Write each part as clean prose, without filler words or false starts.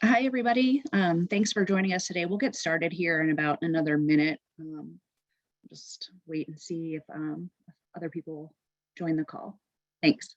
Hi, everybody. Thanks for joining us today. We'll get started here in about another minute. Just wait and see if other people join the call. Thanks.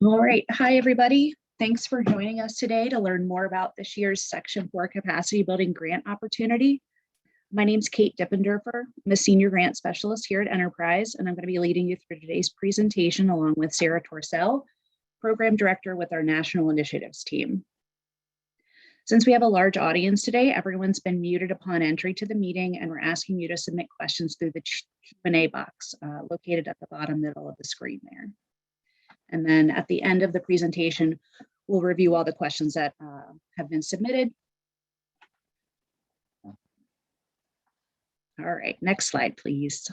All right. Hi, everybody. Thanks for joining us today to learn more about this year's Section 4 Capacity Building Grant Opportunity. My name is Kate Dippendorfer. I'm a Senior Grant Specialist here at Enterprise, and I'm going to be leading you through today's presentation along with Sarah Torcell, Program Director with our National Initiatives team. Since we have a large audience today, everyone's been muted upon entry to the meeting, and we're asking you to submit questions through the Q&A box located at the bottom middle of the screen there. And then at the end of the presentation, we'll review all the questions that have been submitted. All right, next slide, please.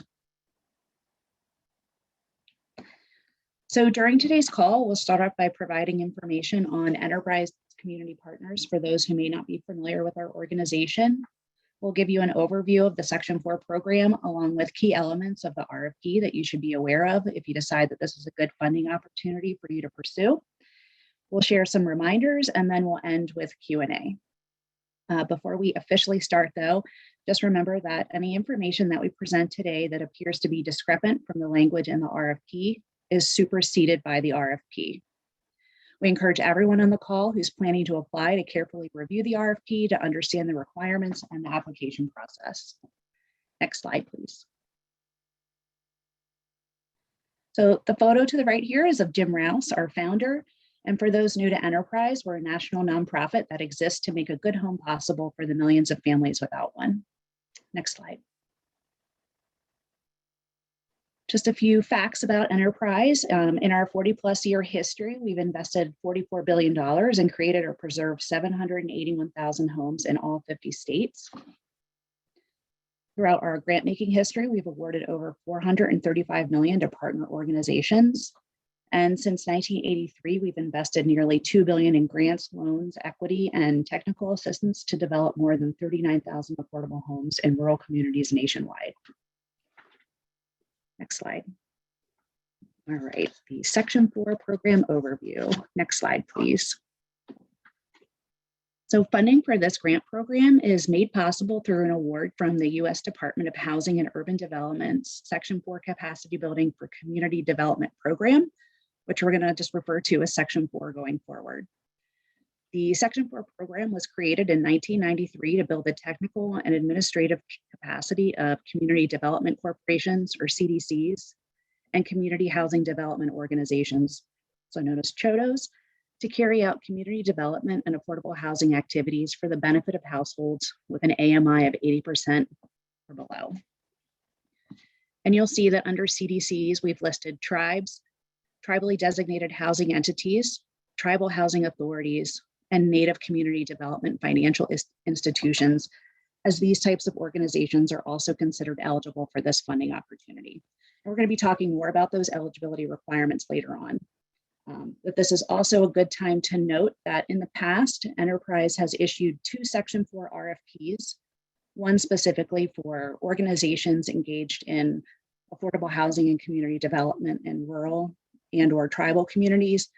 So during today's call, we'll start off by providing information on Enterprise community partners for those who may not be familiar with our organization. We'll give you an overview of the Section 4 program along with key elements of the RFP that you should be aware of if you decide that this is a good funding opportunity for you to pursue. We'll share some reminders and then we'll end with Q&A. Before we officially start though, just remember that any information that we present today that appears to be discrepant from the language in the RFP is superseded by the RFP. We encourage everyone on the call who's planning to apply to carefully review the RFP to understand the requirements and the application process. Next slide, please. So the photo to the right here is of Jim Rouse, our founder. And for those new to Enterprise, we're a national nonprofit that exists to make a good home possible for the millions of families without one. Next slide. Just a few facts about Enterprise. In our 40+ year history, we've invested $44 billion and created or preserved 781,000 homes in all 50 states. Throughout our grant-making history, we've awarded over $435 million to partner organizations. And since 1983, we've invested nearly $2 billion in grants, loans, equity, and technical assistance to develop more than 39,000 affordable homes in rural communities nationwide. Next slide. All right, the Section 4 program overview. Next slide, please. So funding for this grant program is made possible through an award from the U.S. Department of Housing and Urban Development's Section 4 Capacity Building for Community Development Program, which we're going to just refer to as Section 4 going forward. The Section 4 program was created in 1993 to build the technical and administrative capacity of community development corporations, or CDCs, and community housing development organizations, so known as CHODOs, to carry out community development and affordable housing activities for the benefit of households with an AMI of 80% or below. And you'll see that under CDCs, we've listed tribes, tribally designated housing entities, tribal housing authorities, and Native community development financial institutions, as these types of organizations are also considered eligible for this funding opportunity. And we're going to be talking more about those eligibility requirements later on. But this is also a good time to note that in the past, Enterprise has issued 2 Section 4 RFPs, one specifically for organizations engaged in affordable housing and community development in rural and/or tribal communities,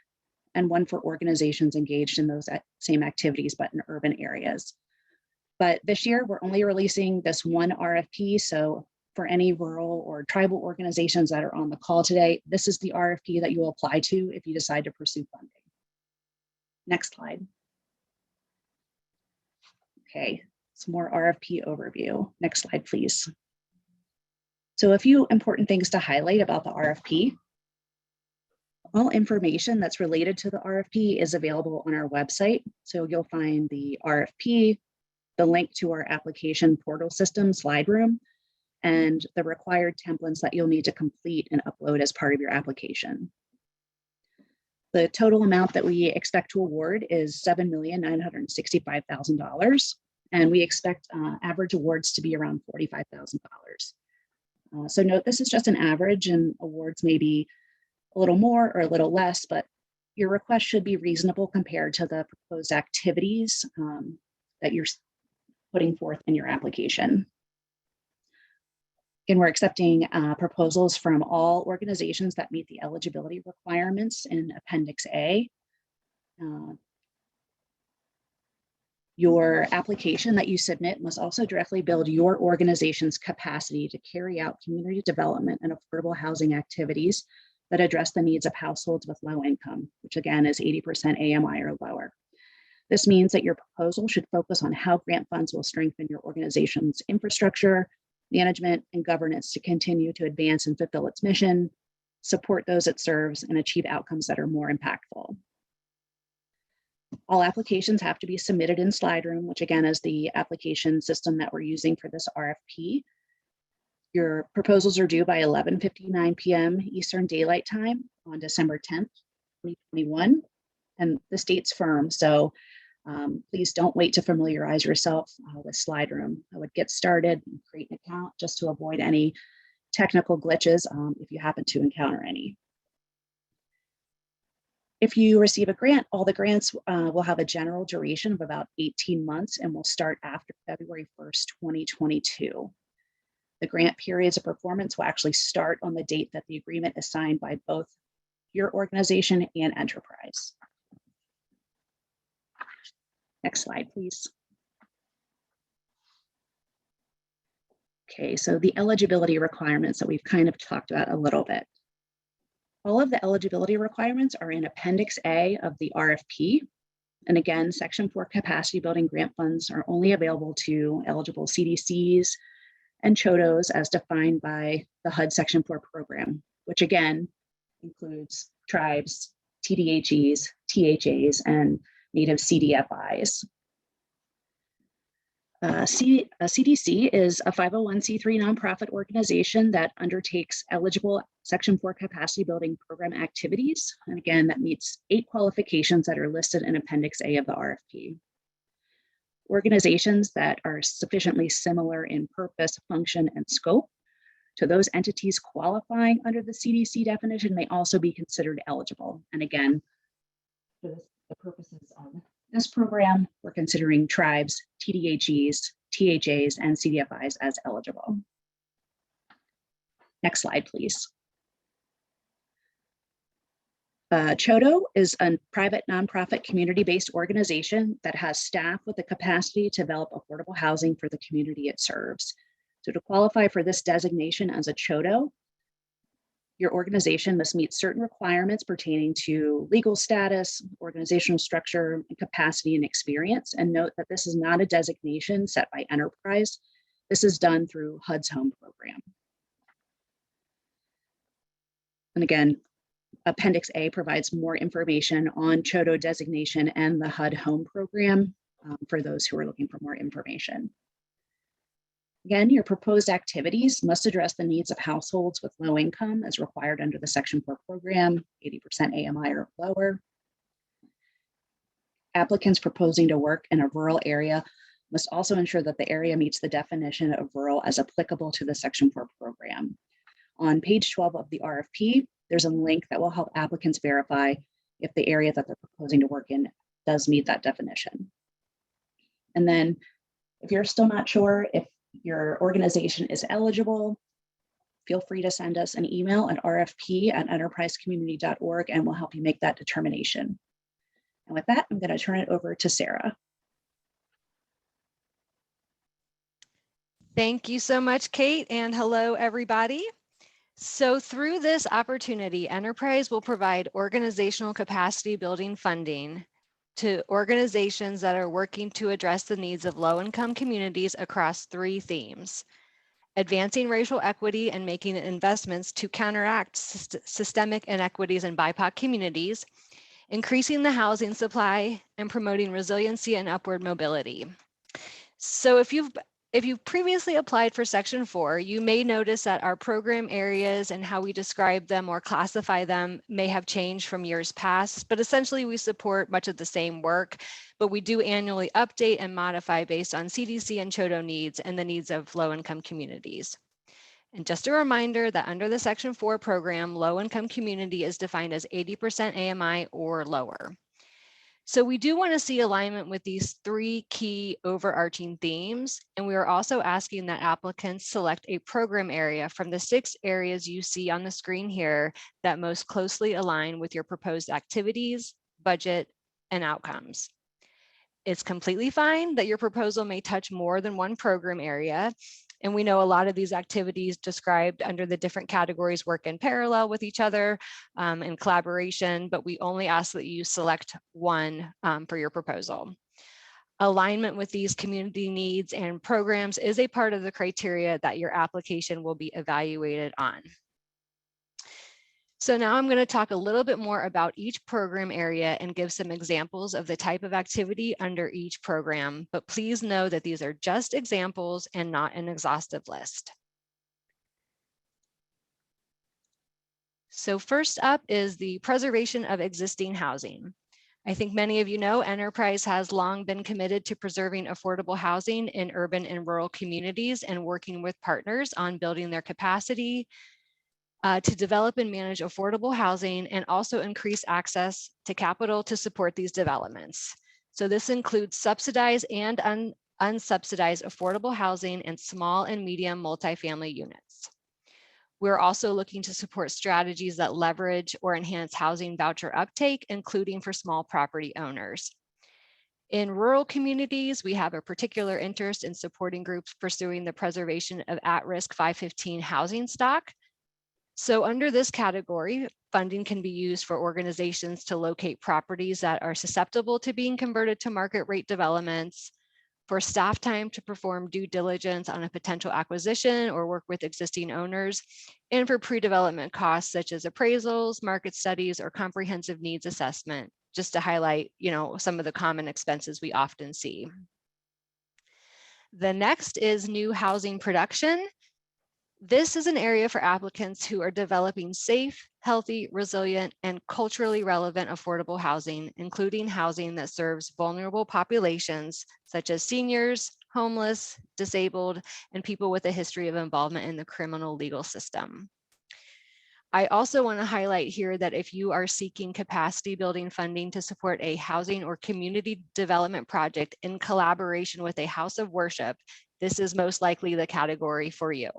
and one for organizations engaged in those same activities, but in urban areas. But this year, we're only releasing this one RFP, so for any rural or tribal organizations that are on the call today, this is the RFP that you will apply to if you decide to pursue funding. Next slide. Okay, some more RFP overview. Next slide, please. So a few important things to highlight about the RFP. All information that's related to the RFP is available on our website. So you'll find the RFP, the link to our application portal system, Slide Room, and the required templates that you'll need to complete and upload as part of your application. The total amount that we expect to award is $7,965,000, and we expect average awards to be around $45,000. So note, this is just an average, and awards may be a little more or a little less, but your request should be reasonable compared to the proposed activities that you're putting forth in your application. Again, we're accepting proposals from all organizations that meet the eligibility requirements in Appendix A. Your application that you submit must also directly build your organization's capacity to carry out community development and affordable housing activities that address the needs of households with low income, which again is 80% AMI or lower. This means that your proposal should focus on how grant funds will strengthen your organization's infrastructure, management, and governance to continue to advance and fulfill its mission, support those it serves, and achieve outcomes that are more impactful. All applications have to be submitted in Slide Room, which again is the application system that we're using for this RFP. Your proposals are due by 11:59 p.m. Eastern Daylight Time on December 10th, 2021, and the date's firm, so please don't wait to familiarize yourself with Slide Room. I would get started and create an account just to avoid any technical glitches if you happen to encounter any. If you receive a grant, all the grants will have a general duration of about 18 months and will start after February 1st, 2022. The grant periods of performance will actually start on the date that the agreement is signed by both your organization and enterprise. Next slide, please. Okay, so the eligibility requirements that we've kind of talked about a little bit. All of the eligibility requirements are in Appendix A of the RFP. And again, Section 4 capacity building grant funds are only available to eligible CDCs and CHODOs as defined by the HUD Section 4 program, which again includes tribes, TDHEs, THAs, and Native CDFIs. CDC is a 501c3 nonprofit organization that undertakes eligible Section 4 capacity building program activities. And again, that meets 8 qualifications that are listed in Appendix A of the RFP. Organizations that are sufficiently similar in purpose, function, and scope to those entities qualifying under the CDC definition may also be considered eligible. And again, for the purposes of this program, we're considering tribes, TDHEs, THAs, and CDFIs as eligible. Next slide, please. CHODO is a private nonprofit community-based organization that has staff with the capacity to develop affordable housing for the community it serves. So to qualify for this designation as a CHODO, your organization must meet certain requirements pertaining to legal status, organizational structure, and capacity and experience. And note that this is not a designation set by enterprise. This is done through HUD's home program. And again, Appendix A provides more information on CHODO designation and the HUD home program for those who are looking for more information. Again, your proposed activities must address the needs of households with low income as required under the Section 4 program, 80% AMI or lower. Applicants proposing to work in a rural area must also ensure that the area meets the definition of rural as applicable to the Section 4 program. On page 12 of the RFP, there's a link that will help applicants verify if the area that they're proposing to work in does meet that definition. And then if you're still not sure if your organization is eligible, feel free to send us an email at rfp@enterprisecommunity.org and we'll help you make that determination. And with that, I'm going to turn it over to Sarah. Thank you so much, Kate, and hello, everybody. So through this opportunity, Enterprise will provide organizational capacity building funding to organizations that are working to address the needs of low-income communities across 3 themes: advancing racial equity and making investments to counteract systemic inequities in BIPOC communities, increasing the housing supply, and promoting resiliency and upward mobility. So if you've previously applied for Section 4, you may notice that our program areas and how we describe them or classify them may have changed from years past, but essentially we support much of the same work, but we do annually update and modify based on CDC and CHODO needs and the needs of low-income communities. And just a reminder that under the Section 4 program, low-income community is defined as 80% AMI or lower. So we do want to see alignment with these 3 key overarching themes, and we are also asking that applicants select a program area from the 6 areas you see on the screen here that most closely align with your proposed activities, budget, and outcomes. It's completely fine that your proposal may touch more than one program area, and we know a lot of these activities described under the different categories work in parallel with each other in collaboration, but we only ask that you select one for your proposal. Alignment with these community needs and programs is a part of the criteria that your application will be evaluated on. So now I'm going to talk a little bit more about each program area and give some examples of the type of activity under each program, but please know that these are just examples and not an exhaustive list. So first up is the preservation of existing housing. I think many of you know Enterprise has long been committed to preserving affordable housing in urban and rural communities and working with partners on building their capacity to develop and manage affordable housing and also increase access to capital to support these developments. So this includes subsidized and unsubsidized affordable housing and small and medium multifamily units. We're also looking to support strategies that leverage or enhance housing voucher uptake, including for small property owners. In rural communities, we have a particular interest in supporting groups pursuing the preservation of at-risk 515 housing stock. So under this category, funding can be used for organizations to locate properties that are susceptible to being converted to market rate developments, for staff time to perform due diligence on a potential acquisition or work with existing owners, and for pre-development costs such as appraisals, market studies, or comprehensive needs assessment, just to highlight, some of the common expenses we often see. The next is new housing production. This is an area for applicants who are developing safe, healthy, resilient, and culturally relevant affordable housing, including housing that serves vulnerable populations such as seniors, homeless, disabled, and people with a history of involvement in the criminal legal system. I also want to highlight here that if you are seeking capacity building funding to support a housing or community development project in collaboration with a house of worship, this is most likely the category for you.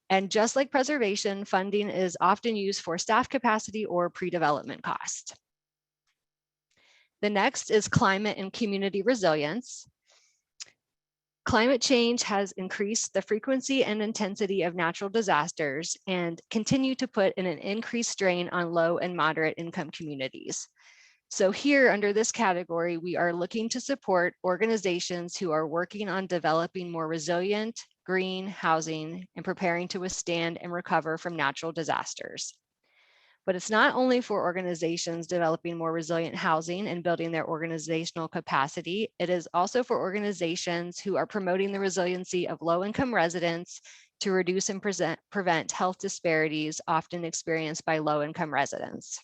And just like preservation, funding is often used for staff capacity or pre-development cost. The next is climate and community resilience. Climate change has increased the frequency and intensity of natural disasters and continue to put an increased strain on low and moderate income communities. So here under this category, we are looking to support organizations who are working on developing more resilient, green housing and preparing to withstand and recover from natural disasters. But it's not only for organizations developing more resilient housing and building their organizational capacity, it is also for organizations who are promoting the resiliency of low-income residents to reduce and prevent health disparities often experienced by low-income residents.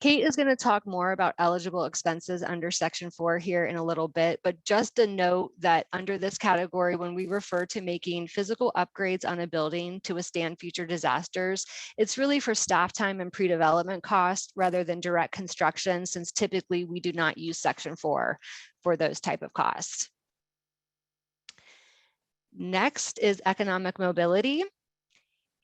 Kate is going to talk more about eligible expenses under Section 4 here in a little bit, but just a note that under this category, when we refer to making physical upgrades on a building to withstand future disasters, it's really for staff time and pre-development costs rather than direct construction, since typically we do not use Section 4 for those type of costs. Next is economic mobility.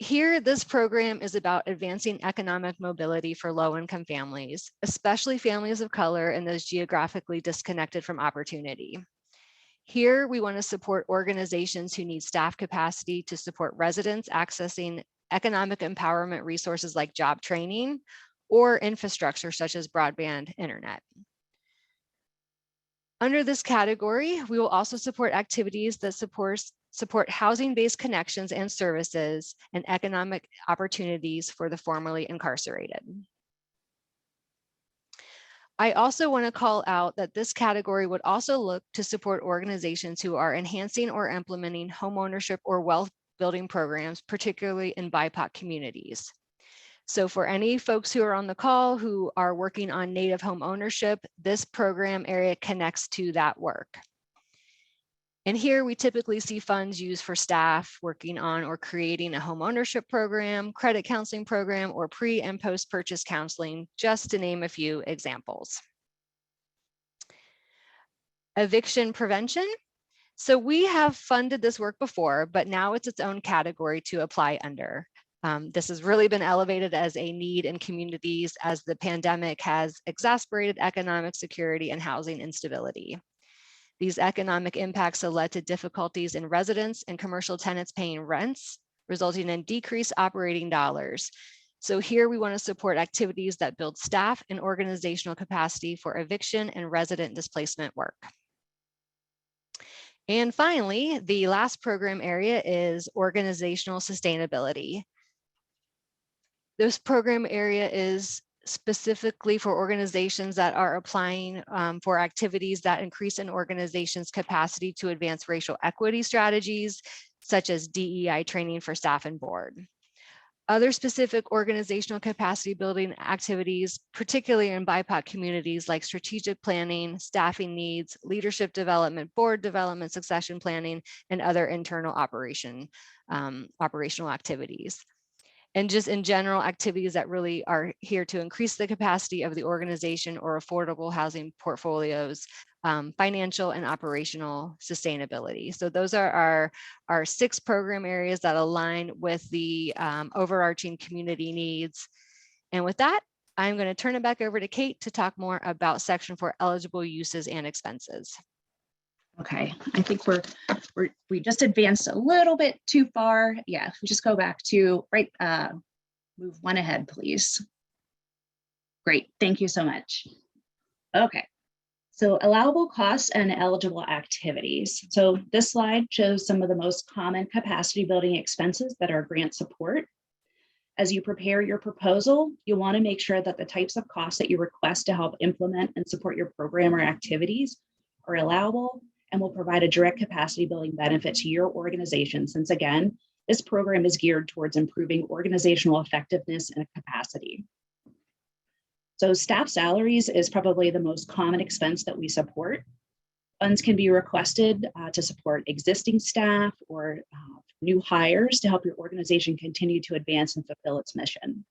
Here, this program is about advancing economic mobility for low-income families, especially families of color and those geographically disconnected from opportunity. Here, we want to support organizations who need staff capacity to support residents accessing economic empowerment resources like job training or infrastructure such as broadband internet. Under this category, we will also support activities that support housing-based connections and services and economic opportunities for the formerly incarcerated. I also want to call out that this category would also look to support organizations who are enhancing or implementing homeownership or wealth building programs, particularly in BIPOC communities. So for any folks who are on the call who are working on native home ownership, this program area connects to that work. And here we typically see funds used for staff working on or creating a home ownership program, credit counseling program, or pre and post purchase counseling, just to name a few examples. Eviction prevention. So we have funded this work before, but now it's its own category to apply under. This has really been elevated as a need in communities as the pandemic has exacerbated economic security and housing instability. These economic impacts have led to difficulties in residents and commercial tenants paying rents, resulting in decreased operating dollars. So here we want to support activities that build staff and organizational capacity for eviction and resident displacement work. And finally, the last program area is organizational sustainability. This program area is specifically for organizations that are applying for activities that increase an organization's capacity to advance racial equity strategies, such as DEI training for staff and board. Other specific organizational capacity building activities, particularly in BIPOC communities like strategic planning, staffing needs, leadership development, board development, succession planning, and other internal operational activities. And just in general, activities that really are here to increase the capacity of the organization or affordable housing portfolios, financial and operational sustainability. So those are our 6 program areas that align with the overarching community needs. And with that, I'm going to turn it back over to Kate to talk more about Section 4 eligible uses and expenses. Okay, I think we just advanced a little bit too far. Yeah, if we just go back to move one ahead, please. Great, thank you so much. Okay, so allowable costs and eligible activities. So this slide shows some of the most common capacity building expenses that are grant support. As you prepare your proposal, you'll want to make sure that the types of costs that you request to help implement and support your program or activities are allowable and will provide a direct capacity building benefit to your organization, since again, this program is geared towards improving organizational effectiveness and capacity. So staff salaries is probably the most common expense that we support. Funds can be requested to support existing staff or new hires to help your organization continue to advance and fulfill its mission.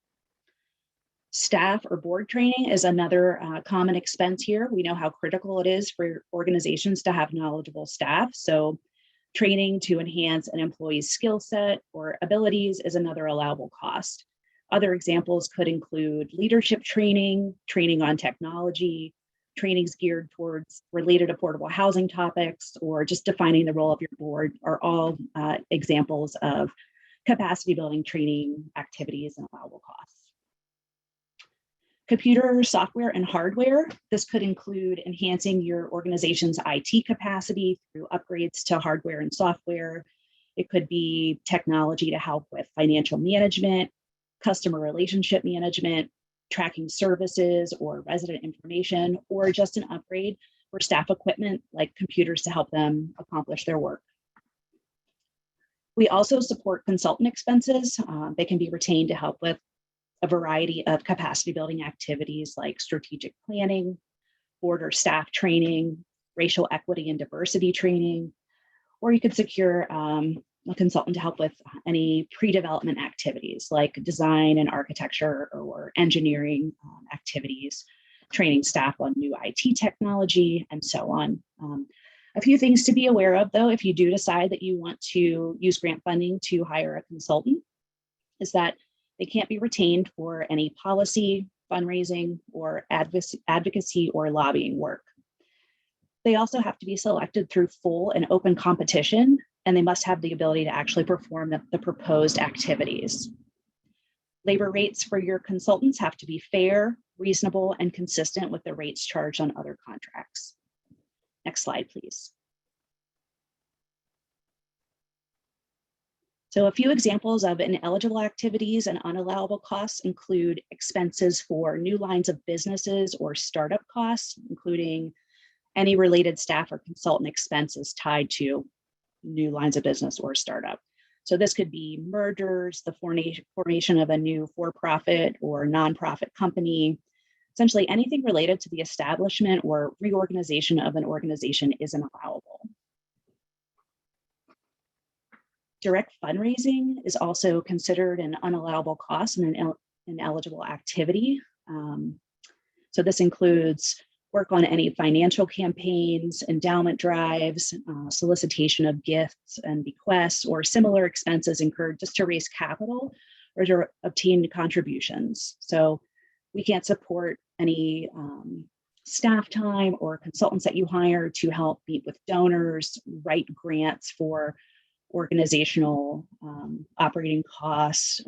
Staff or board training is another common expense here. We know how critical it is for organizations to have knowledgeable staff. So training to enhance an employee's skill set or abilities is another allowable cost. Other examples could include leadership training, training on technology, trainings geared towards related affordable housing topics, or just defining the role of your board are all examples of capacity building training activities and allowable costs. Computer, software, and hardware. This could include enhancing your organization's IT capacity through upgrades to hardware and software. It could be technology to help with financial management, customer relationship management, tracking services or resident information, or just an upgrade for staff equipment like computers to help them accomplish their work. We also support consultant expenses. They can be retained to help with a variety of capacity building activities like strategic planning, board or staff training, racial equity and diversity training, or you could secure a consultant to help with any pre-development activities like design and architecture or engineering activities, training staff on new IT technology, and so on. A few things to be aware of, though, if you do decide that you want to use grant funding to hire a consultant, is that they can't be retained for any policy, fundraising, or advocacy or lobbying work. They also have to be selected through full and open competition, and they must have the ability to actually perform the proposed activities. Labor rates for your consultants have to be fair, reasonable, and consistent with the rates charged on other contracts. Next slide, please. So a few examples of ineligible activities and unallowable costs include expenses for new lines of businesses or startup costs, including any related staff or consultant expenses tied to new lines of business or startup. So this could be mergers, the formation of a new for-profit or nonprofit company. Essentially anything related to the establishment or reorganization of an organization is allowable. Direct fundraising is also considered an unallowable cost and an ineligible activity. So this includes work on any financial campaigns, endowment drives, solicitation of gifts and bequests, or similar expenses incurred just to raise capital or to obtain contributions. So we can't support any staff time or consultants that you hire to help meet with donors, write grants for organizational operating costs.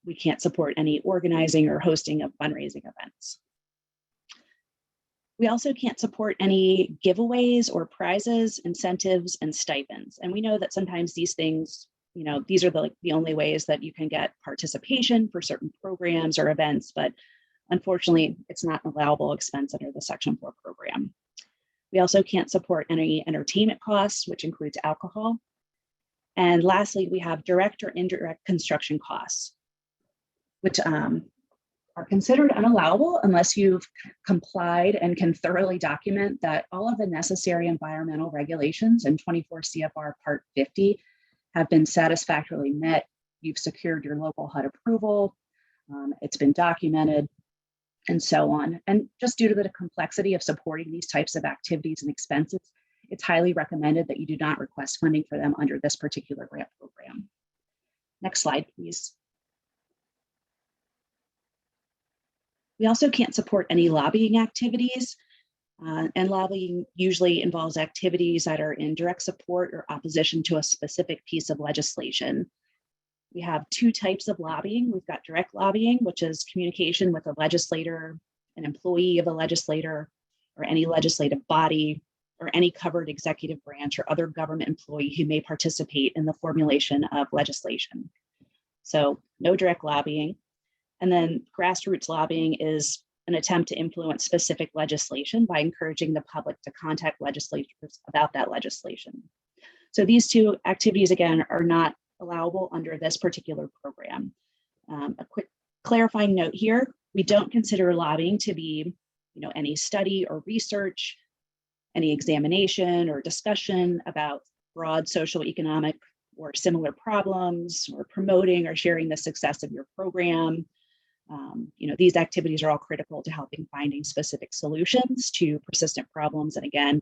We can't support any organizing or hosting of fundraising events. We also can't support any giveaways or prizes, incentives, and stipends. And we know that sometimes these things, these are the only ways that you can get participation for certain programs or events, but unfortunately, it's not an allowable expense under the Section 4 program. We also can't support any entertainment costs, which includes alcohol. And lastly, we have direct or indirect construction costs, which are considered unallowable unless you've complied and can thoroughly document that all of the necessary environmental regulations in 24 CFR Part 50 have been satisfactorily met. You've secured your local HUD approval, it's been documented, and so on. And just due to the complexity of supporting these types of activities and expenses, it's highly recommended that you do not request funding for them under this particular grant program. Next slide, please. We also can't support any lobbying activities, and lobbying usually involves activities that are in direct support or opposition to a specific piece of legislation. We have two types of lobbying. We've got direct lobbying, which is communication with a legislator, an employee of a legislator, or any legislative body, or any covered executive branch or other government employee who may participate in the formulation of legislation. So no direct lobbying. And then grassroots lobbying is an attempt to influence specific legislation by encouraging the public to contact legislators about that legislation. So these two activities, again, are not allowable under this particular program. A quick clarifying note here, we don't consider lobbying to be any study or research, any examination or discussion about broad social, economic, or similar problems, or promoting or sharing the success of your program. These activities are all critical to helping finding specific solutions to persistent problems. And again,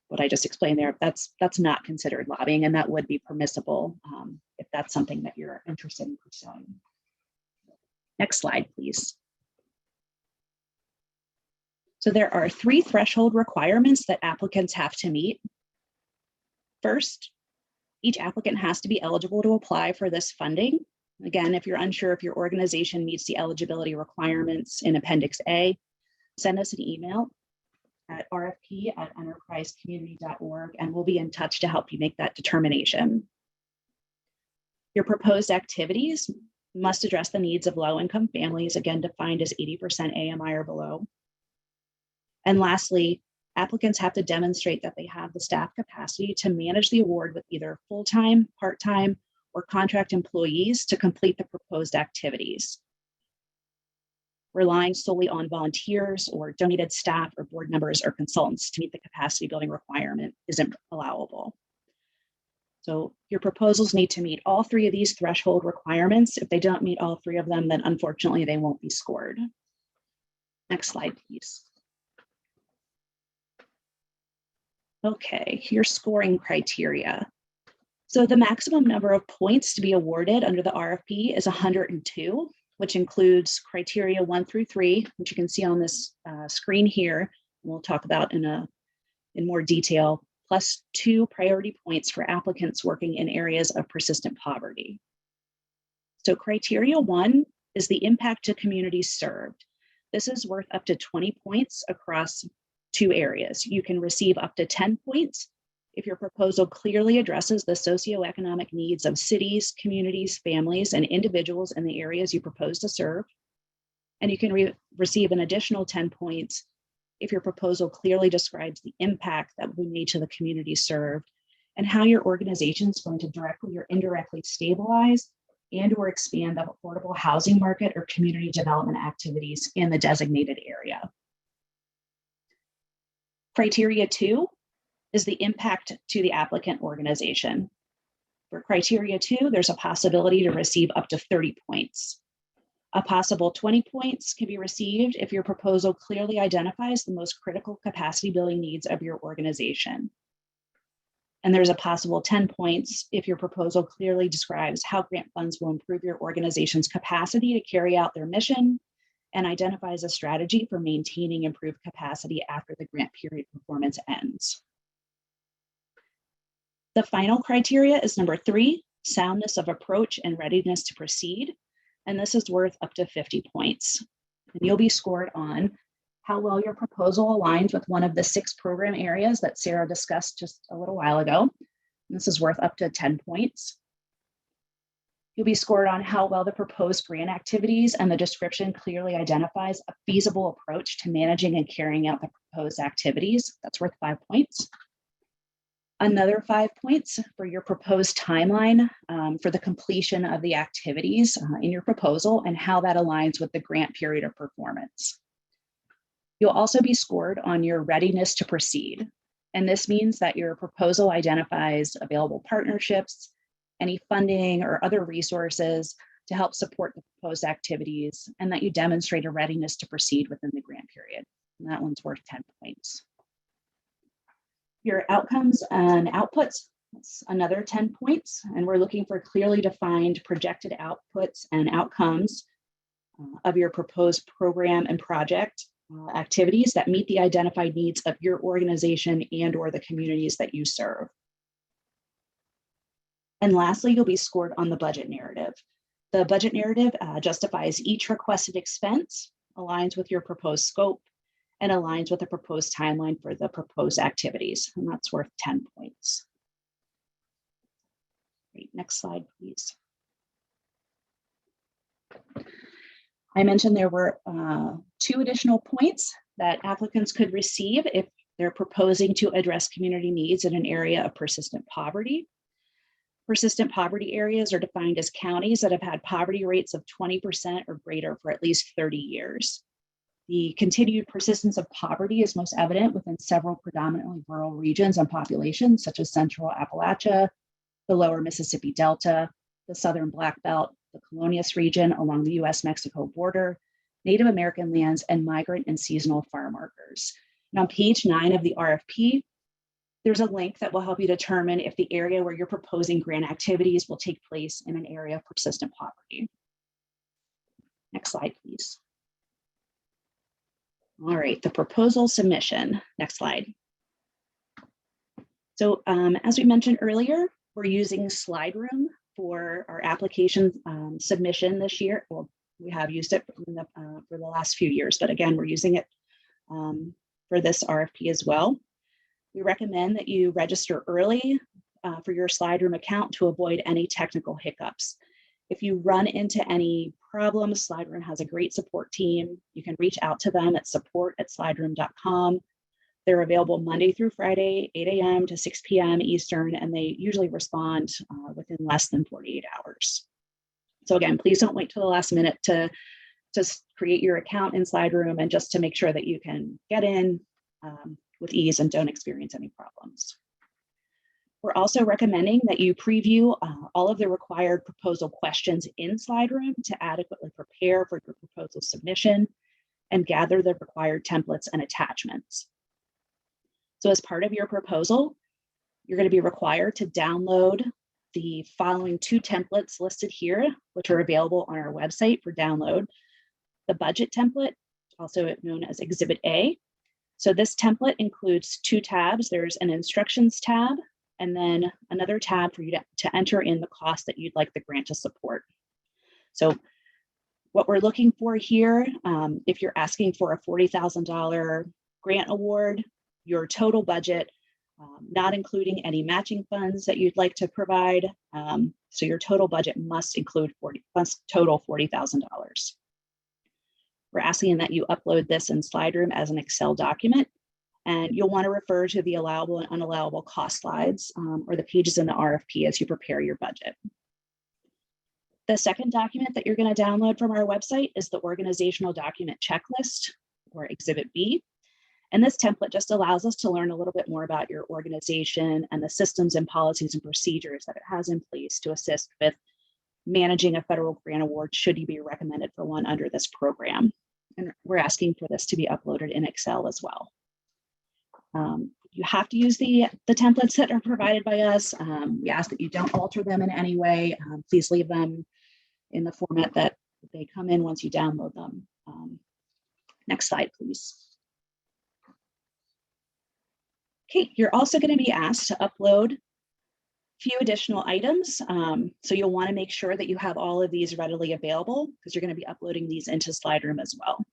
what I just explained there, that's not considered lobbying, and that would be permissible if that's something that you're interested in pursuing. Next slide, please. So there are 3 threshold requirements that applicants have to meet. First, each applicant has to be eligible to apply for this funding. Again, if you're unsure if your organization meets the eligibility requirements in Appendix A, send us an email at rfp@enterprisecommunity.org, and we'll be in touch to help you make that determination. Your proposed activities must address the needs of low-income families, again defined as 80% AMI or below. And lastly, applicants have to demonstrate that they have the staff capacity to manage the award with either full-time, part-time, or contract employees to complete the proposed activities. Relying solely on volunteers or donated staff or board members or consultants to meet the capacity building requirement isn't allowable. So your proposals need to meet all 3 of these threshold requirements. If they don't meet all 3 of them, then unfortunately they won't be scored. Next slide, please. Okay, your scoring criteria. So the maximum number of points to be awarded under the RFP is 102, which includes criteria 1 through 3, which you can see on this screen here. we'll talk about in more detail, plus 2 priority points for applicants working in areas of persistent poverty. So criteria 1 is the impact to communities served. This is worth up to 20 points across 2 areas. You can receive up to 10 points if your proposal clearly addresses the socioeconomic needs of cities, communities, families, and individuals in the areas you propose to serve. And you can receive an additional 10 points if your proposal clearly describes the impact that will be made to the community served and how your organization is going to directly or indirectly stabilize and or expand the affordable housing market or community development activities in the designated area. Criteria 2 is the impact to the applicant organization. For criteria 2, there's a possibility to receive up to 30 points. A possible 20 points can be received if your proposal clearly identifies the most critical capacity building needs of your organization. And there's a possible 10 points if your proposal clearly describes how grant funds will improve your organization's capacity to carry out their mission and identifies a strategy for maintaining improved capacity after the grant period performance ends. The final criteria is number 3, soundness of approach and readiness to proceed. And this is worth up to 50 points. And you'll be scored on how well your proposal aligns with one of the 6 program areas that Sarah discussed just a little while ago. And this is worth up to 10 points. You'll be scored on how well the proposed grant activities and the description clearly identifies a feasible approach to managing and carrying out the proposed activities. That's worth 5 points. Another 5 points for your proposed timeline for the completion of the activities in your proposal and how that aligns with the grant period of performance. You'll also be scored on your readiness to proceed. And this means that your proposal identifies available partnerships, any funding or other resources to help support the proposed activities, and that you demonstrate a readiness to proceed within the grant period. And that one's worth 10 points. Your outcomes and outputs, that's another 10 points. And we're looking for clearly defined projected outputs and outcomes of your proposed program and project activities that meet the identified needs of your organization and or the communities that you serve. And lastly, you'll be scored on the budget narrative. The budget narrative justifies each requested expense, aligns with your proposed scope, and aligns with the proposed timeline for the proposed activities. And that's worth 10 points. Great, next slide, please. I mentioned there were 2 additional points that applicants could receive if they're proposing to address community needs in an area of persistent poverty. Persistent poverty areas are defined as counties that have had poverty rates of 20% or greater for at least 30 years. The continued persistence of poverty is most evident within several predominantly rural regions and populations, such as Central Appalachia, the Lower Mississippi Delta, the Southern Black Belt, the Colonias region along the US-Mexico border, Native American lands, and migrant and seasonal farm workers. And on page 9 of the RFP, there's a link that will help you determine if the area where you're proposing grant activities will take place in an area of persistent poverty. Next slide, please. All right, the proposal submission. Next slide. So as we mentioned earlier, we're using SlideRoom for our application submission this year. Well, we have used it for the last few years, but again, we're using it for this RFP as well. We recommend that you register early for your SlideRoom account to avoid any technical hiccups. If you run into any problems, SlideRoom has a great support team. You can reach out to them at support@slideroom.com. They're available Monday through Friday, 8 a.m. to 6 p.m. Eastern, and they usually respond within less than 48 hours. So again, please don't wait till the last minute to just create your account in SlideRoom and just to make sure that you can get in with ease and don't experience any problems. We're also recommending that you preview all of the required proposal questions in SlideRoom to adequately prepare for your proposal submission and gather the required templates and attachments. So as part of your proposal, you're going to be required to download the following 2 templates listed here, which are available on our website for download. The budget template, also known as Exhibit A, So this template includes two tabs. There's an instructions tab, and then another tab for you to enter in the cost that you'd like the grant to support. So what we're looking for here, if you're asking for a $40,000 grant award, your total budget, not including any matching funds that you'd like to provide. So your total budget must total $40,000. We're asking that you upload this in SlideRoom as an Excel document, and you'll want to refer to the allowable and unallowable cost slides or the pages in the RFP as you prepare your budget. The second document that you're going to download from our website is the organizational document checklist, or Exhibit B. And this template just allows us to learn a little bit more about your organization and the systems and policies and procedures that it has in place to assist with managing a federal grant award should you be recommended for one under this program. And we're asking for this to be uploaded in Excel as well. You have to use the templates that are provided by us. We ask that you don't alter them in any way. Please leave them in the format that they come in once you download them. Next slide, please. Okay, you're also going to be asked to upload a few additional items. So you'll want to make sure that you have all of these readily available because you're going to be uploading these into SlideRoom as well.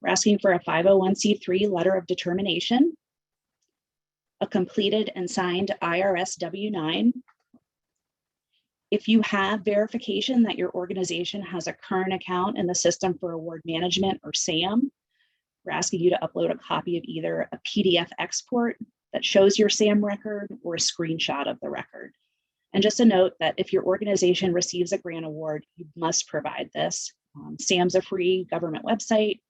We're asking for a 501c3 letter of determination, a completed and signed IRS W-9. If you have verification that your organization has a current account in the System for Award Management, or SAM, we're asking you to upload a copy of either a PDF export that shows your SAM record or a screenshot of the record. And just a note that if your organization receives a grant award, you must provide this. SAM's a free government website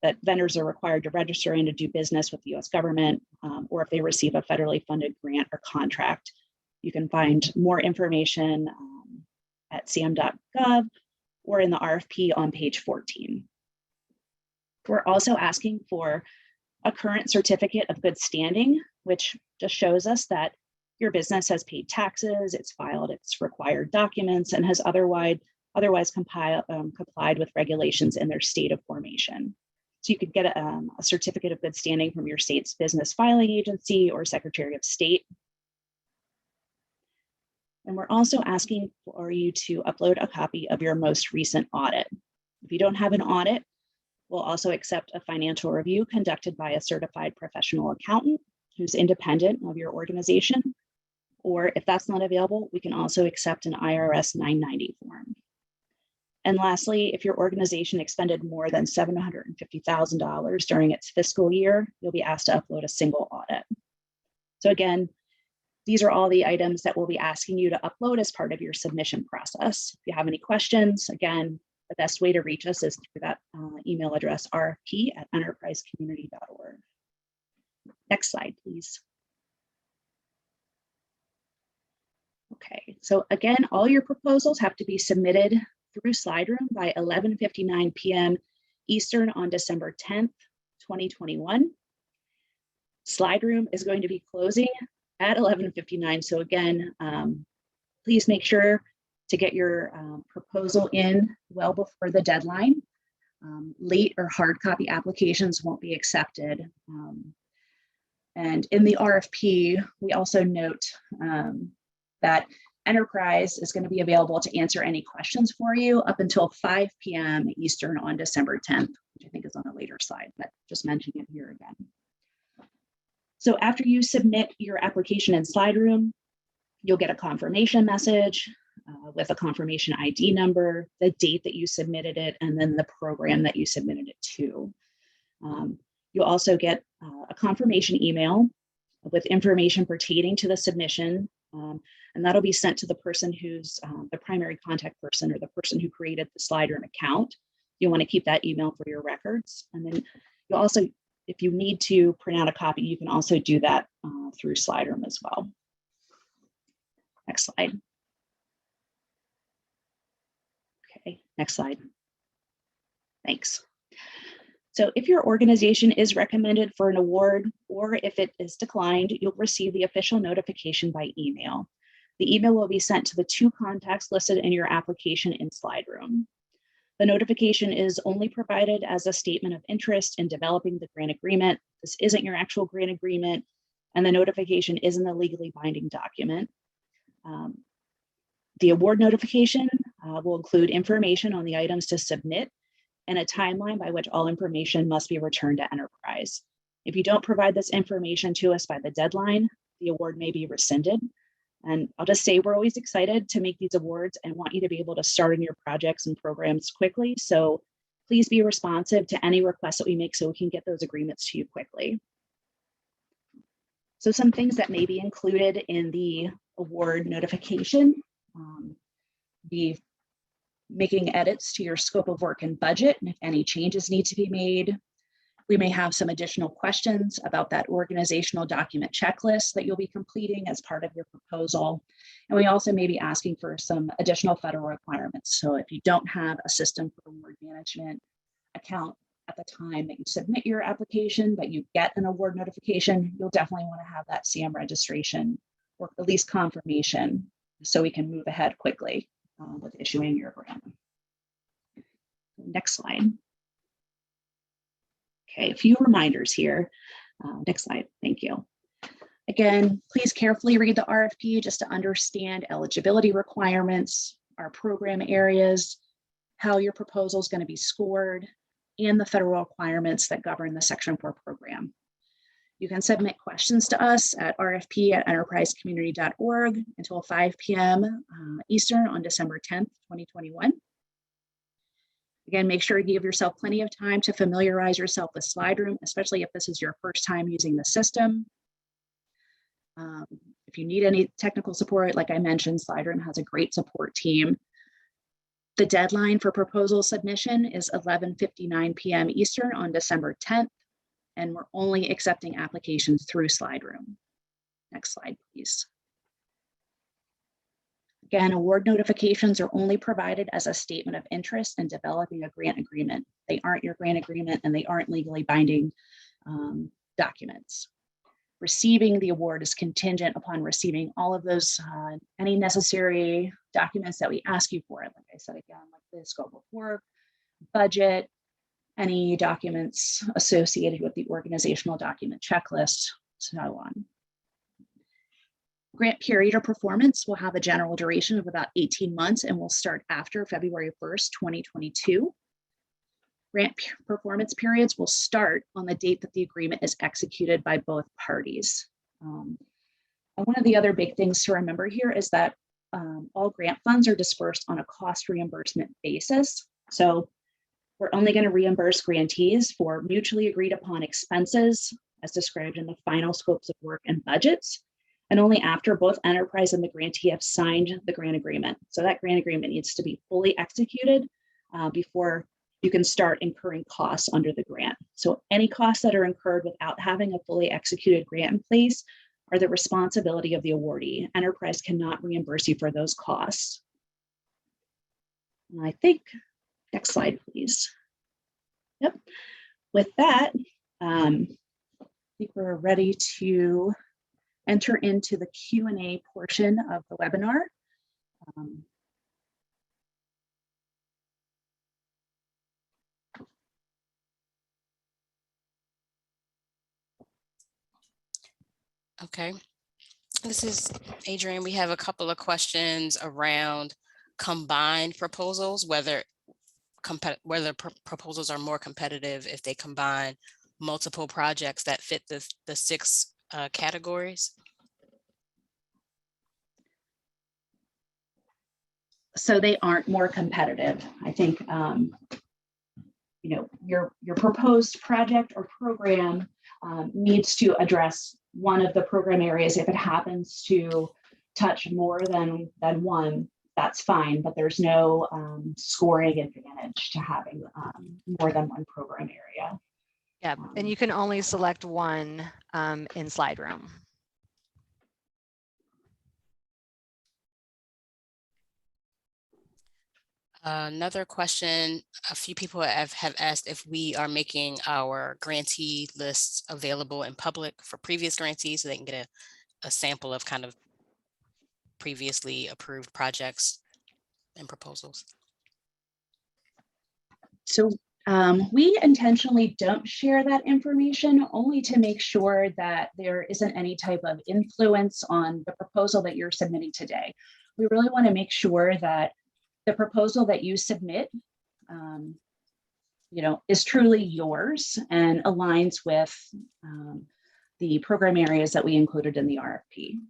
that vendors are required to register and to do business with the US government, or if they receive a federally funded grant or contract. You can find more information at sam.gov or in the RFP on page 14. We're also asking for a current certificate of good standing, which just shows us that your business has paid taxes, it's filed its required documents, and has otherwise complied with regulations in their state of formation. So you could get a certificate of good standing from your state's business filing agency or Secretary of State. And we're also asking for you to upload a copy of your most recent audit. If you don't have an audit, we'll also accept a financial review conducted by a certified professional accountant who's independent of your organization. Or if that's not available, we can also accept an IRS 990 form. And lastly, if your organization expended more than $750,000 during its fiscal year, you'll be asked to upload a single audit. So again, these are all the items that we'll be asking you to upload as part of your submission process. If you have any questions, again, the best way to reach us is through that email address, rfp@enterprisecommunity.org. Next slide, please. Okay, so again, all your proposals have to be submitted through SlideRoom by 11:59 p.m. Eastern on December 10th, 2021. SlideRoom is going to be closing at 11:59. So again, please make sure to get your proposal in well before the deadline. Late or hard copy applications won't be accepted. And in the RFP, we also note that Enterprise is going to be available to answer any questions for you up until 5 p.m. Eastern on December 10th, which I think is on a later slide, but just mentioning it here again. So after you submit your application in SlideRoom, you'll get a confirmation message with a confirmation ID number, the date that you submitted it, and then the program that you submitted it to. You'll also get a confirmation email with information pertaining to the submission, and that'll be sent to the person who's the primary contact person or the person who created the SlideRoom account. You want to keep that email for your records. And then you'll also, if you need to print out a copy, you can also do that through SlideRoom as well. Next slide. Okay, next slide. Thanks. So if your organization is recommended for an award, or if it is declined, you'll receive the official notification by email. The email will be sent to the 2 contacts listed in your application in SlideRoom. The notification is only provided as a statement of interest in developing the grant agreement. this isn't your actual grant agreement, and the notification isn't a legally binding document. The award notification will include information on the items to submit and a timeline by which all information must be returned to enterprise. If you don't provide this information to us by the deadline, the award may be rescinded. And I'll just say we're always excited to make these awards and want you to be able to start in your projects and programs quickly. So please be responsive to any requests that we make so we can get those agreements to you quickly. So some things that may be included in the award notification, be making edits to your scope of work and budget, and if any changes need to be made. We may have some additional questions about that organizational document checklist that you'll be completing as part of your proposal. And we also may be asking for some additional federal requirements. So if you don't have a system for award management account at the time that you submit your application, but you get an award notification, you'll definitely want to have that SAM registration or at least confirmation so we can move ahead quickly with issuing your grant. Next slide. Okay, a few reminders here. Next slide, thank you. Again, please carefully read the RFP just to understand eligibility requirements, our program areas, how your proposal is going to be scored, and the federal requirements that govern the Section 4 program. You can submit questions to us at rfp@enterprisecommunity.org until 5 p.m. Eastern on December 10th, 2021. Again, make sure you give yourself plenty of time to familiarize yourself with SlideRoom, especially if this is your first time using the system. If you need any technical support, like I mentioned, SlideRoom has a great support team. The deadline for proposal submission is 11:59 p.m. Eastern on December 10th, and we're only accepting applications through SlideRoom. Next slide, please. Again, award notifications are only provided as a statement of interest in developing a grant agreement. They aren't your grant agreement and they aren't legally binding documents. Receiving the award is contingent upon receiving all of those, any necessary documents that we ask you for. Like I said, again, like the scope of work, budget, any documents associated with the organizational document checklist, so on. Grant period or performance will have a general duration of about 18 months and will start after February 1st, 2022. Grant performance periods will start on the date that the agreement is executed by both parties. And one of the other big things to remember here is that all grant funds are dispersed on a cost reimbursement basis. So we're only going to reimburse grantees for mutually agreed upon expenses as described in the final scopes of work and budgets, and only after both enterprise and the grantee have signed the grant agreement. So that grant agreement needs to be fully executed before you can start incurring costs under the grant. So any costs that are incurred without having a fully executed grant in place are the responsibility of the awardee. Enterprise cannot reimburse you for those costs. And I think, next slide, please. Yep. With that, I think we're ready to enter into the Q&A portion of the webinar. Okay, this is Adrienne. We have a couple of questions around combined proposals, whether proposals are more competitive if they combine multiple projects that fit the 6 categories. So they aren't more competitive. I think you know, your proposed project or program needs to address one of the program areas. If it happens to touch more than one, that's fine, but there's no scoring advantage to having more than one program area. Yeah, and you can only select one in SlideRoom. Another question, a few people have asked if we are making our grantee lists available in public for previous grantees so they can get a sample of kind of previously approved projects and proposals. So We intentionally don't share that information only to make sure that there isn't any type of influence on the proposal that you're submitting today. We really want to make sure that the proposal that you submit is truly yours and aligns with the program areas that we included in the RFP.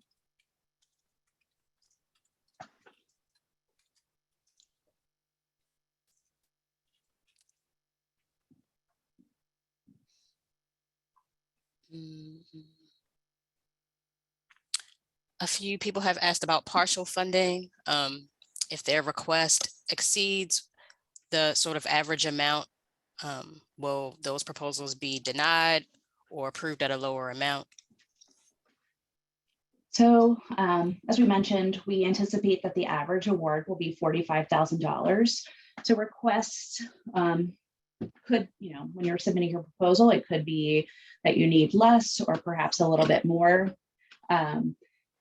A few people have asked about partial funding. If their request exceeds the sort of average amount, will those proposals be denied or approved at a lower amount? So as we mentioned, we anticipate that the average award will be $45,000. So requests could, when you're submitting your proposal, it could be that you need less or perhaps a little bit more.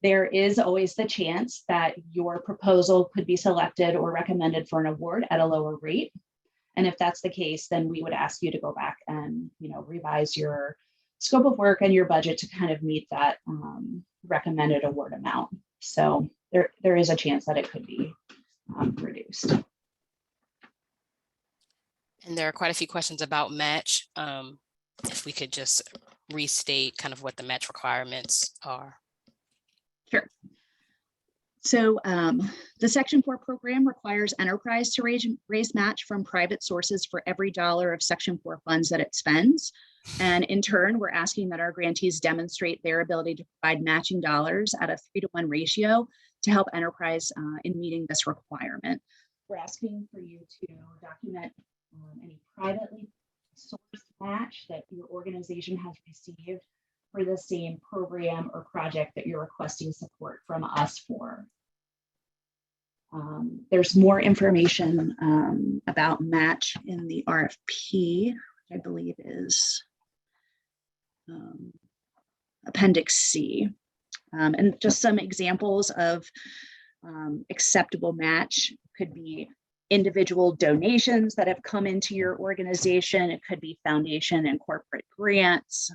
There is always the chance that your proposal could be selected or recommended for an award at a lower rate. And if that's the case, then we would ask you to go back and revise your scope of work and your budget to kind of meet that recommended award amount. So there is a chance that it could be reduced. And there are quite a few questions about match. If we could just restate kind of what the match requirements are. Sure. So the Section 4 program requires enterprise to raise match from private sources for every dollar of Section 4 funds that it spends. And in turn, we're asking that our grantees demonstrate their ability to provide matching dollars at a 3-to-1 ratio to help enterprise in meeting this requirement. We're asking for you to document any privately sourced match that your organization has received for the same program or project that you're requesting support from us for. There's more information about match in the RFP, I believe is Appendix C. And just some examples of acceptable match could be individual donations that have come into your organization. It could be foundation and corporate grants.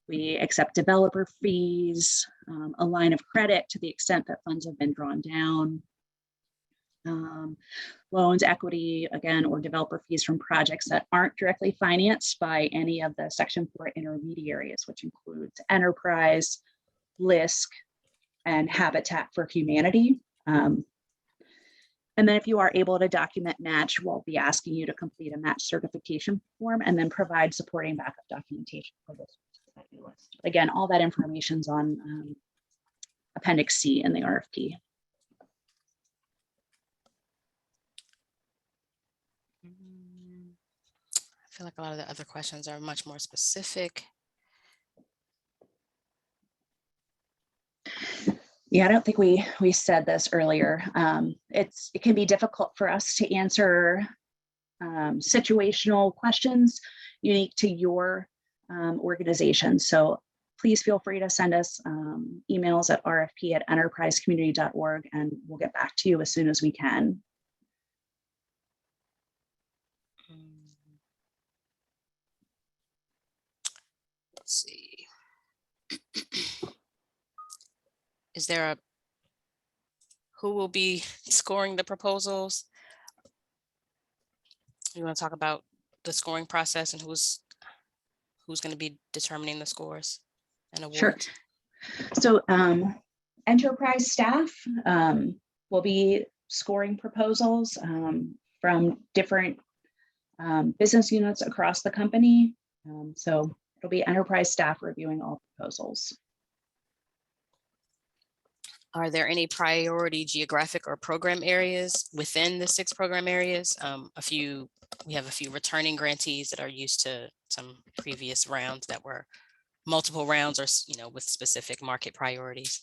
We accept developer fees, a line of credit to the extent that funds have been drawn down, loans, equity, again, or developer fees from projects that aren't directly financed by any of the Section 4 intermediaries, which includes Enterprise, LISC, and Habitat for Humanity. And then if you are able to document match, we'll be asking you to complete a match certification form and then provide supporting backup documentation for those that you list. Again, all that information's on Appendix C in the RFP. I feel like a lot of the other questions are much more specific. Yeah, I don't think we said this earlier. It can be difficult for us to answer situational questions unique to your organization. So please feel free to send us emails at rfp@enterprisecommunity.org and we'll get back to you as soon as we can. Let's see. Is there who will be scoring the proposals? You want to talk about the scoring process and who's going to be determining the scores and awards? Sure. So enterprise staff will be scoring proposals from different business units across the company. So it'll be enterprise staff reviewing all proposals. Are there any priority geographic or program areas within the 6 program areas? We have a few returning grantees that are used to some previous rounds that were multiple rounds or, with specific market priorities.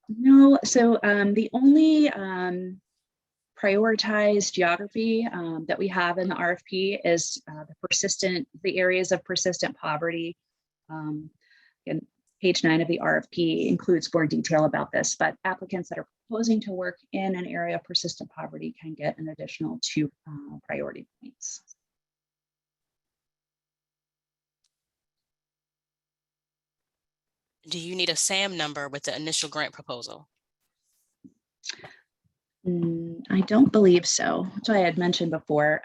No, so the only prioritized geography that we have in the RFP is the areas of persistent poverty. And page 9 of the RFP includes more detail about this, but applicants that are proposing to work in an area of persistent poverty can get an additional 2 priority points. Do you need a SAM number with the initial grant proposal? I don't believe so. That's what I had mentioned before.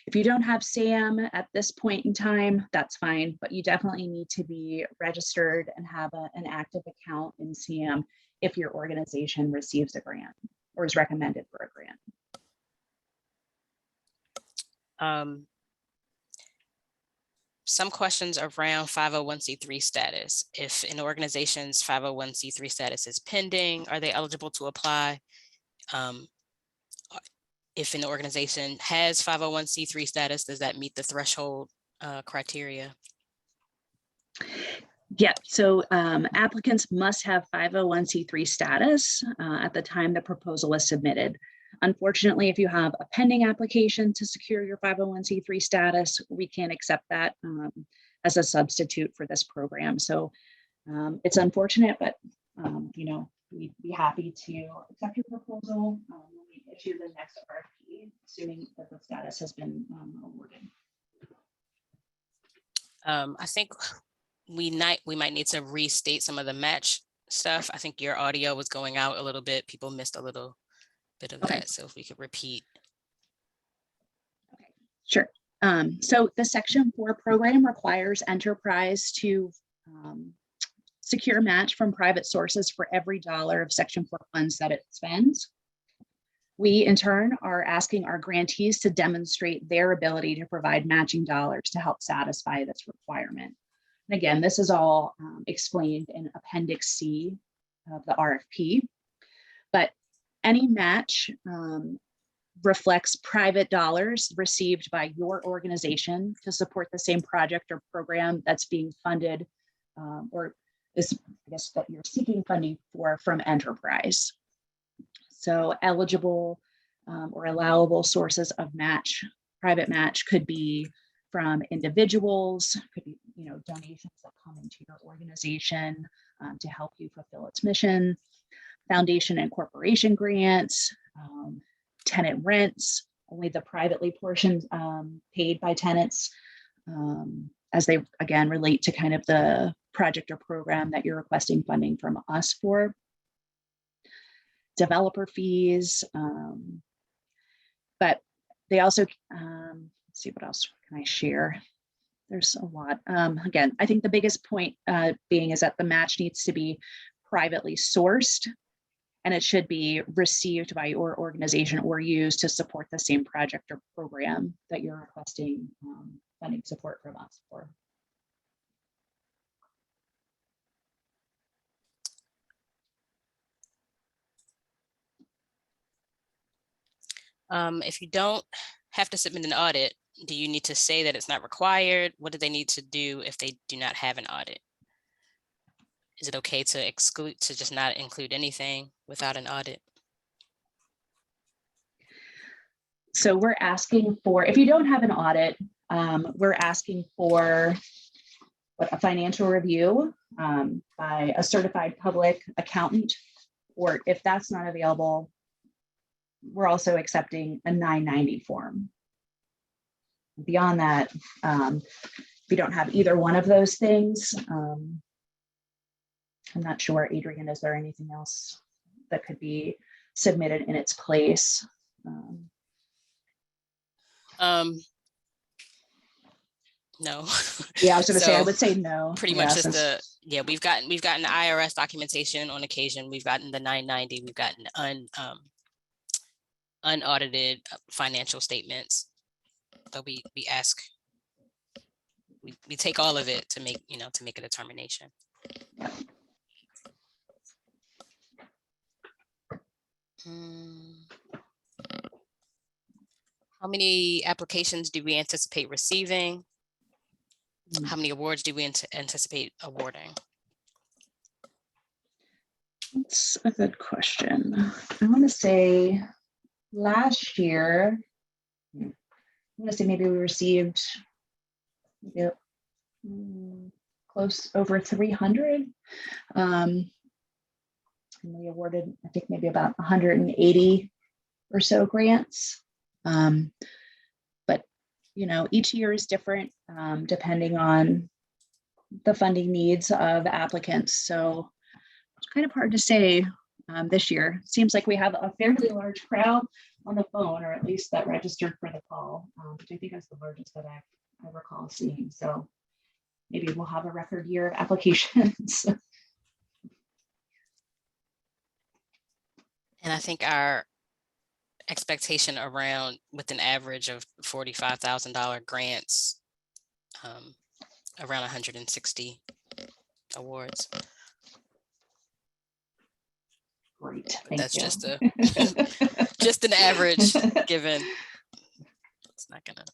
If you don't have SAM at this point in time, that's fine, but you definitely need to be registered and have an active account in SAM if your organization receives a grant or is recommended for a grant. Some questions around 501c3 status. If an organization's 501c3 status is pending, are they eligible to apply? If an organization has 501c3 status, does that meet the threshold criteria? Yeah, so applicants must have 501c3 status at the time the proposal is submitted. Unfortunately, if you have a pending application to secure your 501c3 status, we can't accept that as a substitute for this program. So it's unfortunate, but you know, we'd be happy to accept your proposal when we issue the next RFP, assuming that the status has been awarded. I think we might need to restate some of the match stuff. I think your audio was going out a little bit. People missed a little bit of that. So if we could repeat. Okay, sure. So the Section 4 program requires enterprise to secure match from private sources for every dollar of Section 4 funds that it spends. We, in turn, are asking our grantees to demonstrate their ability to provide matching dollars to help satisfy this requirement. And again, this is all explained in Appendix C of the RFP, but any match reflects private dollars received by your organization to support the same project or program that's being funded or is, I guess, that you're seeking funding for from enterprise. So eligible or allowable sources of match, private match could be from individuals, could be, you know, donations that come into your organization to help you fulfill its mission, foundation and corporation grants, tenant rents, only the privately portioned paid by tenants as they, again, relate to kind of the project or program that you're requesting funding from us for. Developer fees, but they also, let's see, what else can I share? There's a lot. Again, I think the biggest point being is that the match needs to be privately sourced and it should be received by your organization or used to support the same project or program that you're requesting funding support from us for. If you don't have to submit an audit, do you need to say that it's not required? What do they need to do if they do not have an audit? Is it okay to exclude, to just not include anything without an audit? So we're asking for, if you don't have an audit, we're asking for a financial review by a certified public accountant, or if that's not available, we're also accepting a 990 form. Beyond that, if you don't have either one of those things, I'm not sure, Adrian, is there anything else that could be submitted in its place? No. Yeah, I was going to say, I would say no. Pretty much just the, yeah, we've gotten the IRS documentation on occasion. We've gotten the 990. We've gotten unaudited financial statements. So we ask, we take all of it to make, you know, to make a determination. Yeah. How many applications do we anticipate receiving? How many awards do we anticipate awarding? That's a good question. I want to say last year, I'm going to say maybe we received close over 300. And we awarded, I think, maybe about 180 or so grants. But, you know, each year is different depending on the funding needs of applicants. So it's kind of hard to say this year. Seems like we have a fairly large crowd on the phone, or at least that registered for the call, which I think is the largest that I recall seeing. So maybe we'll have a record year of applications. And I think our expectation around with an average of $45,000 grants, around 160 awards. Great, But that's you. just a just an average given. It's not gonna.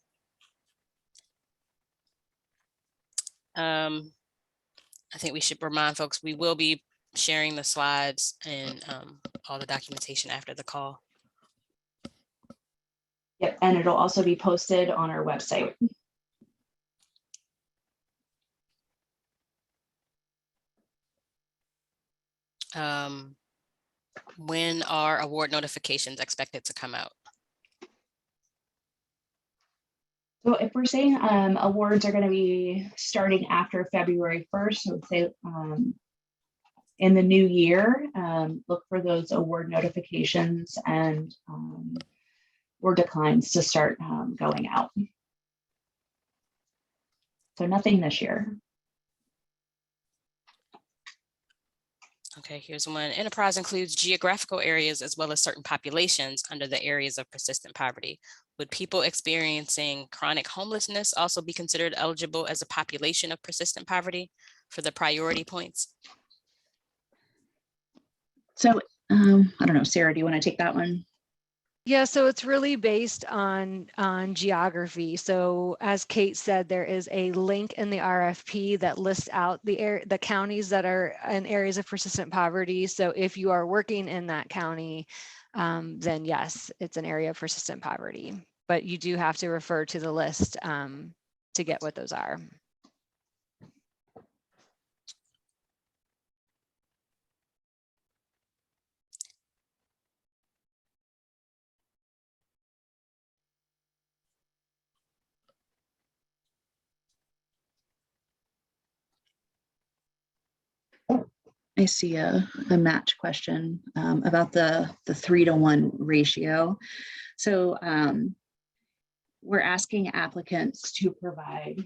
I think we should remind folks we will be sharing the slides and all the documentation after the call. Yep, and it'll also be posted on our website. When are award notifications expected to come out? So if we're saying awards are going to be starting after February 1st, I would say in the new year, look for those award notifications and or declines to start going out. So nothing this year. Okay, here's one. Enterprise includes geographical areas as well as certain populations under the areas of persistent poverty. Would people experiencing chronic homelessness also be considered eligible as a population of persistent poverty for the priority points? So I don't know, Sarah, do you want to take that one? Yeah, so it's really based on geography. So as Kate said, there is a link in the RFP that lists out the counties that are in areas of persistent poverty. So if you are working in that county, then yes, it's an area of persistent poverty. But you do have to refer to the list to get what those are. I see a match question about the 3-to-1 ratio. So we're asking applicants to provide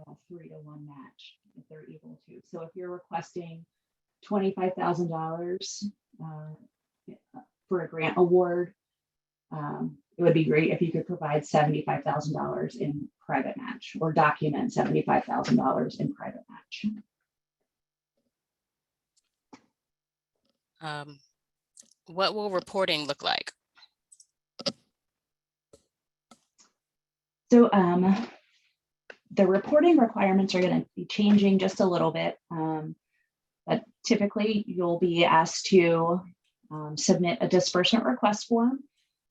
a 3-to-1 match if they're able to. So if you're requesting $25,000 for a grant award, it would be great if you could provide $75,000 in private match or document $75,000 in private match. What will reporting look like? So the reporting requirements are going to be changing just a little bit, but typically you'll be asked to submit a disbursement request form.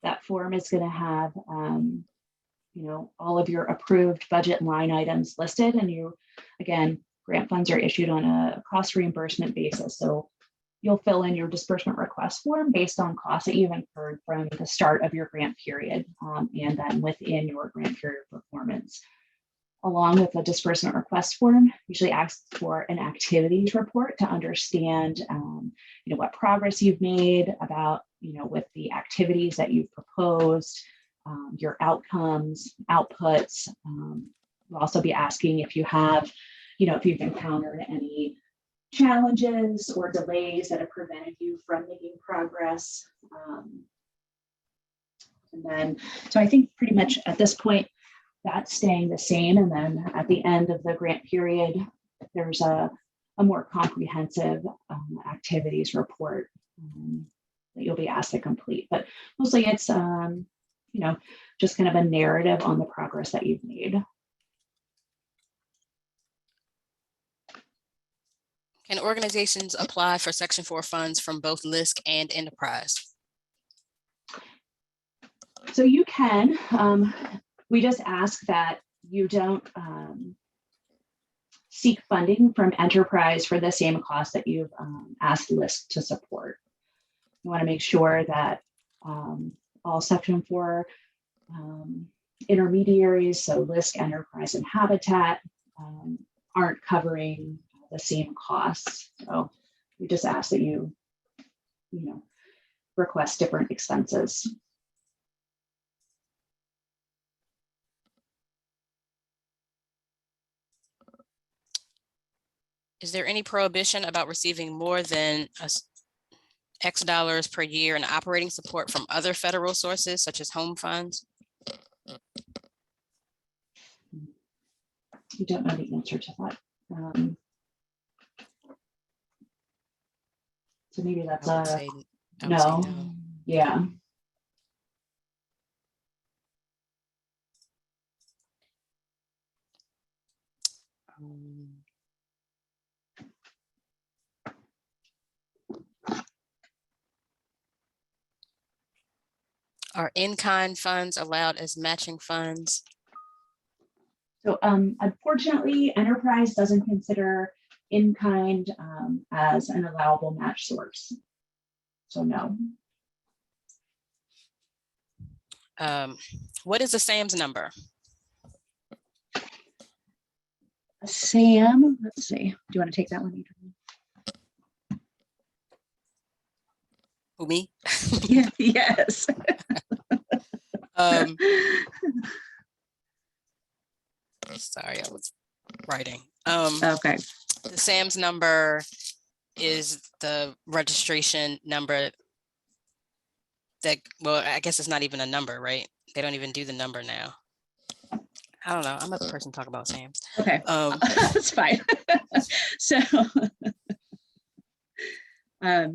That form is going to have you know, all of your approved budget line items listed, and you, again, grant funds are issued on a cost reimbursement basis. So you'll fill in your disbursement request form based on costs that you've incurred from the start of your grant period and then within your grant period performance. Along with a disbursement request form, usually asks for an activities report to understand you know, what progress you've made about, you know, with the activities that you've proposed, your outcomes, outputs. We'll also be asking if you have, you know, if you've encountered any challenges or delays that have prevented you from making progress. And then, so I think pretty much at this point, that's staying the same. And then at the end of the grant period, there's a more comprehensive activities report that you'll be asked to complete. But mostly it's, you know, just kind of a narrative on the progress that you've made. Can organizations apply for Section 4 funds from both LISC and Enterprise? So you can. We just ask that you don't seek funding from Enterprise for the same cost that you've asked LISC to support. You want to make sure that all Section 4 intermediaries, so LISC, Enterprise, and Habitat, aren't covering the same costs. So we just ask that you request different expenses. Is there any prohibition about receiving more than X dollars per year in operating support from other federal sources, such as home funds? You don't know the answer to that. So maybe that's I would say no. Yeah. Are in-kind funds allowed as matching funds? So unfortunately, Enterprise doesn't consider in-kind as an allowable match source. So no. What is the SAM's number? Sam, let's see. Do you want to take that one, Adrian? Who, me? Yeah, yes. Sorry, I was writing. Okay. The SAM's number is the registration number that, well, I guess it's not even a number, right? They don't even do the number now. I don't know. I'm a person talk about SAMs. Okay, that's fine. So, I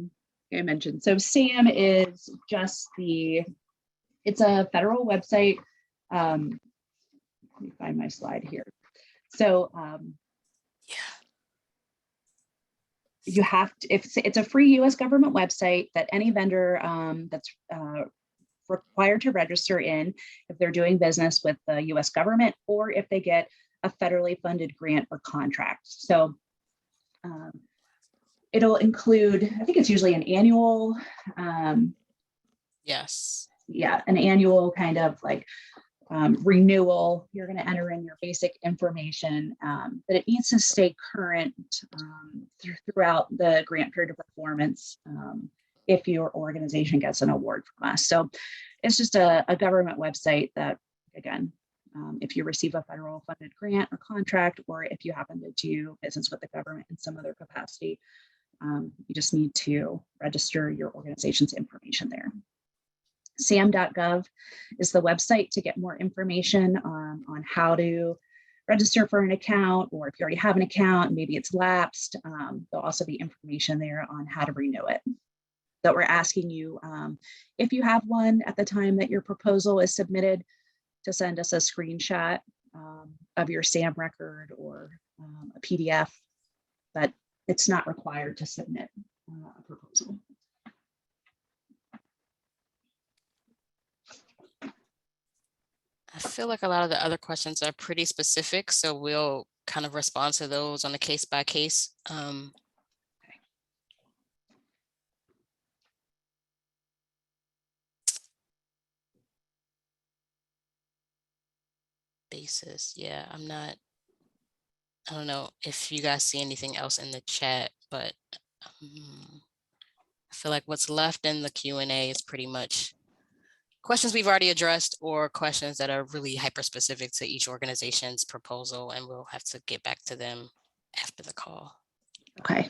mentioned, so SAM is just it's a federal website. Let me find my slide here. So, you have to, if it's a free US government website that any vendor that's required to register in if they're doing business with the US government or if they get a federally funded grant or contract. So it'll include, I think it's usually an annual. Yes. Yeah, an annual kind of like renewal. You're going to enter in your basic information, but it needs to stay current throughout the grant period of performance if your organization gets an award from us. So it's just a government website that, again, if you receive a federal funded grant or contract, or if you happen to do business with the government in some other capacity, you just need to register your organization's information there. SAM.gov is the website to get more information on how to register for an account, or if you already have an account, maybe it's lapsed, there'll also be information there on how to renew it. That we're asking you, if you have one at the time that your proposal is submitted, to send us a screenshot of your SAM record or a PDF, but it's not required to submit a proposal. I feel like a lot of the other questions are pretty specific, so we'll kind of respond to those on a case by case. Basis. Yeah, I don't know if you guys see anything else in the chat, but I feel like what's left in the Q&A is pretty much questions we've already addressed or questions that are really hyper specific to each organization's proposal, and we'll have to get back to them after the call. Okay.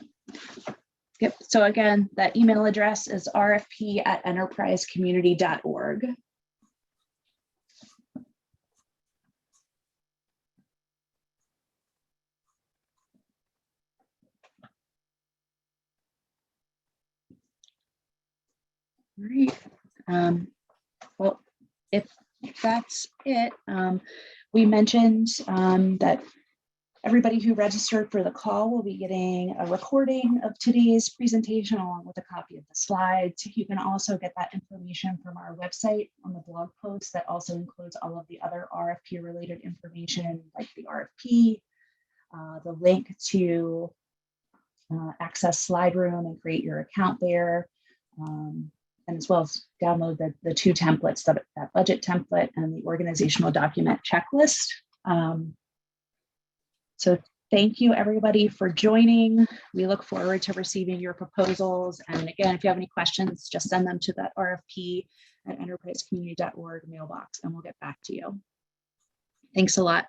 Yep. So again, that email address is rfp@enterprisecommunity.org. All right. Well, if that's it, we mentioned that everybody who registered for the call will be getting a recording of today's presentation along with a copy of the slides. You can also get that information from our website on the blog post that also includes all of the other RFP related information like the RFP, the link to access Slide Room and create your account there. and as well as download the two templates, that budget template and the organizational document checklist. So thank you everybody for joining. We look forward to receiving your proposals. And again, if you have any questions, just send them to that rfp@enterprisecommunity.org mailbox and we'll get back to you. Thanks a lot.